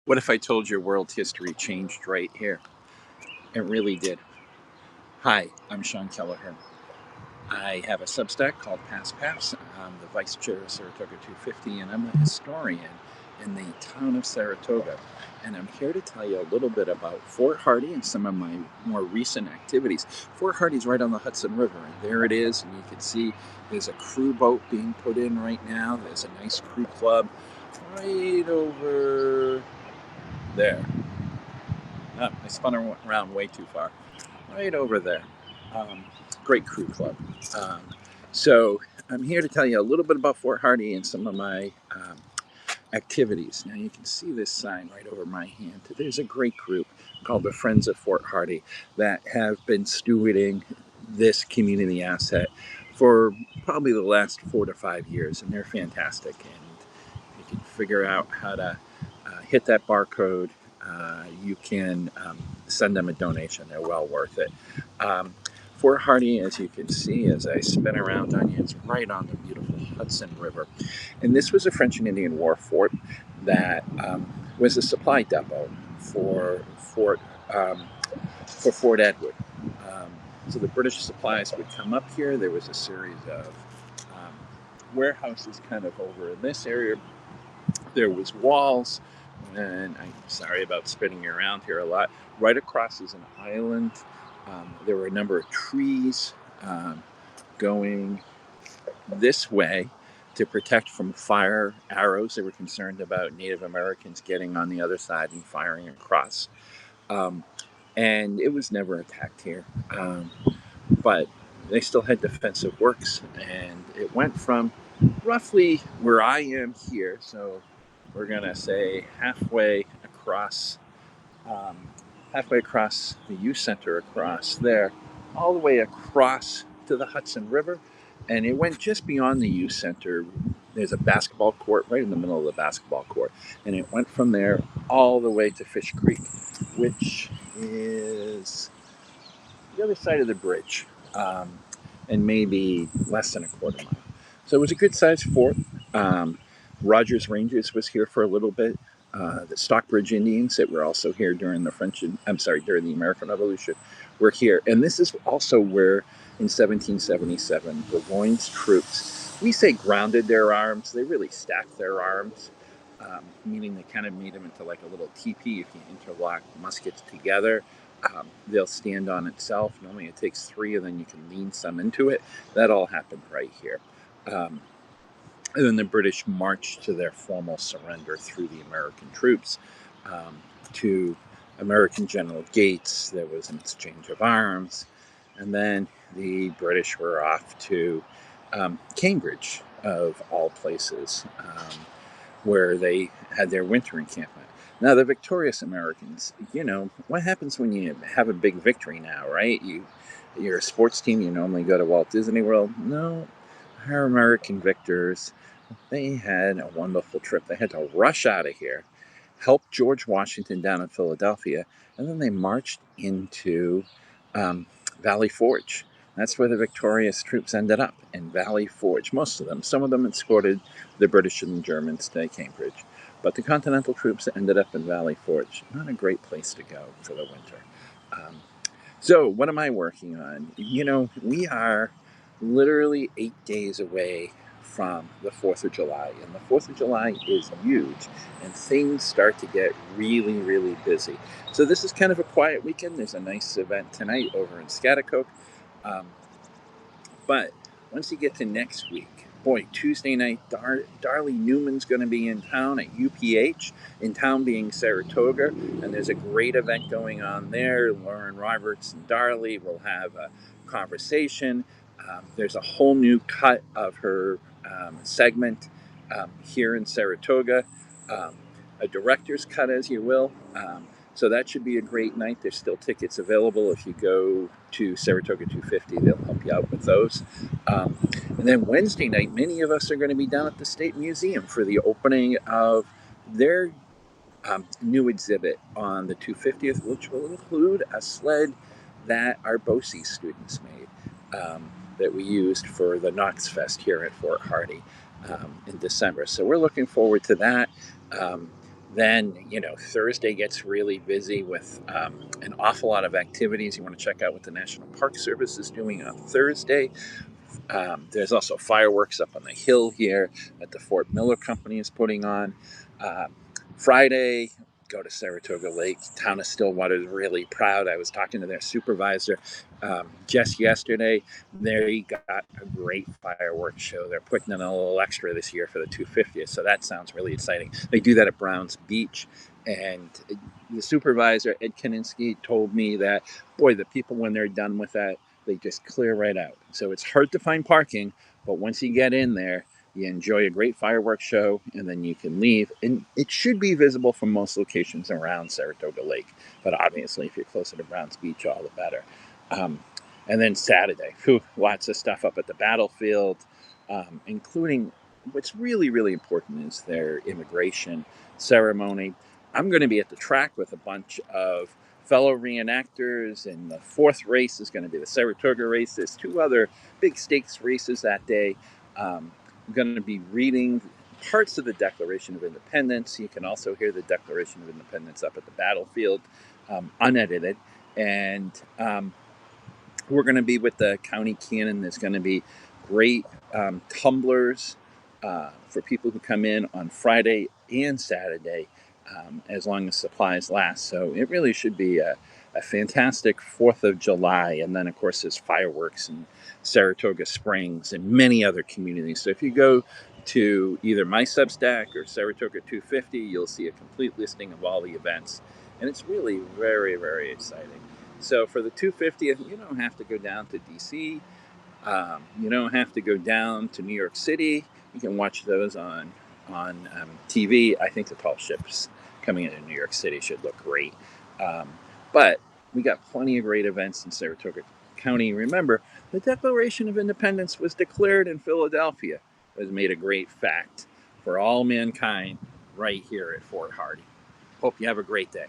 What if I told you world history changed right here? It really did. Hi, I'm Sean Kelleher. I have a Substack called Past Paps. I'm the vice chair of Saratoga 250, and I'm a historian in the town of Saratoga. And I'm here to tell you a little bit about Fort Hardy and some of my more recent activities. Fort Hardy's right on the Hudson River, and there it is. And you can see there's a crew boat being put in right now. There's a nice crew club right over there. Oh, I spun around way too far. Right over there. Um, Great crew club. Um, so I'm here to tell you a little bit about Fort Hardy and some of my activities. Now you can see this sign right over my hand. There's a great group called the Friends of Fort Hardy that have been stewarding this community asset for probably the last 4 to 5 years, and they're fantastic. And you can figure out how to hit that barcode. You can send them a donation. They're well worth it. Um, Fort Hardy, as you can see, as I spin around on you, it's right on the beautiful Hudson River. And this was a French and Indian War fort that was a supply depot for um, Fort Edward. Um, so the British supplies would come up here. There was a series of warehouses kind of over in this area. There was walls, and I'm sorry about spinning you around here a lot. Right across is an island. There were a number of trees going this way to protect from fire arrows. They were concerned about Native Americans getting on the other side and firing across. Um, and it was never attacked here. But they still had defensive works, and it went from roughly where I am here. So we're gonna say um, halfway across the youth center, across there, all the way across to the Hudson River, and it went just beyond the youth center. There's a basketball court right in the middle of the basketball court, and it went from there all the way to Fish Creek, which is the other side of the bridge, um, and maybe less than a quarter mile. So it was a good sized fort. Um, Rogers Rangers was here for a little bit. The Stockbridge Indians that were also here during the during the American Revolution were here. And this is also where in 1777, Burgoyne's troops, we say grounded their arms, they really stacked their arms, meaning they kind of made them into like a little teepee if you interlock muskets together. They'll stand on itself. Normally it takes three, and then you can lean some into it. That all happened right here. Um, and then the British marched to their formal surrender through the American troops to American General Gates. There was an exchange of arms. And then the British were off to Cambridge, of all places, where they had their winter encampment. Now, the victorious Americans, what happens when you have a big victory now, right? You're a sports team, you normally go to Walt Disney World. No, our American victors, they had a wonderful trip. They had to rush out of here, help George Washington down in Philadelphia, and then they marched into um, Valley Forge. That's where the victorious troops ended up, in Valley Forge. Most of them. Some of them escorted the British and the Germans to Cambridge. But the Continental troops ended up in Valley Forge. Not a great place to go for the winter. Um, so, what am I working on? We are literally 8 days away from the 4th of July, and the 4th of July is huge, and things start to get really, really busy. So, this is kind of a quiet weekend. There's a nice event tonight over in Scaticoke. Um, but once you get to next week, boy, Tuesday night, Darley Newman's going to be in town at UPH, in town being Saratoga, and there's a great event going on there. Lauren Roberts and Darley will have a conversation. There's a whole new cut of her segment here in Saratoga, um, a director's cut, as you will. So that should be a great night. There's still tickets available. If you go to Saratoga 250, they'll help you out with those. And then Wednesday night, many of us are going to be down at the State Museum for the opening of their new exhibit on the 250th, which will include a sled that our BOCES students made, that we used for the Knox Fest here at Fort Hardy in December. So we're looking forward to that. Um, Then, Thursday gets really busy with an awful lot of activities. You want to check out what the National Park Service is doing on Thursday. There's also fireworks up on the hill here that the Fort Miller Company is putting on. Um, Friday, go to Saratoga Lake. Town of Stillwater is really proud. I was talking to their supervisor just yesterday. They got a great fireworks show. They're putting in a little extra this year for the 250th, so that sounds really exciting. They do that at Browns Beach, and the supervisor, Ed Kaninsky, told me that, boy, the people, when they're done with that, they just clear right out. So it's hard to find parking, but once you get in there, you enjoy a great fireworks show, and then you can leave. And it should be visible from most locations around Saratoga Lake. But obviously, if you're closer to Browns Beach, all the better. Um, and then Saturday, lots of stuff up at the battlefield, including what's really, really important is their immigration ceremony. I'm going to be at the track with a bunch of fellow reenactors, and the fourth race is going to be the Saratoga race. There's two other big stakes races that day. I'm going to be reading parts of the Declaration of Independence. You can also hear the Declaration of Independence up at the battlefield, unedited. And we're going to be with the county canon. There's going to be great tumblers for people who come in on Friday and Saturday, as long as supplies last. So it really should be a fantastic 4th of July. And then, of course, there's fireworks in Saratoga Springs and many other communities. So if you go to either my Substack or Saratoga 250, you'll see a complete listing of all the events. And it's really very, very exciting. So for the 250th, you don't have to go down to DC. You don't have to go down to New York City. You can watch those on TV. I think the tall ships coming into New York City should look great. Um, but we got plenty of great events in Saratoga County. Remember, the Declaration of Independence was declared in Philadelphia. It was made a great fact for all mankind right here at Fort Hardy. Hope you have a great day.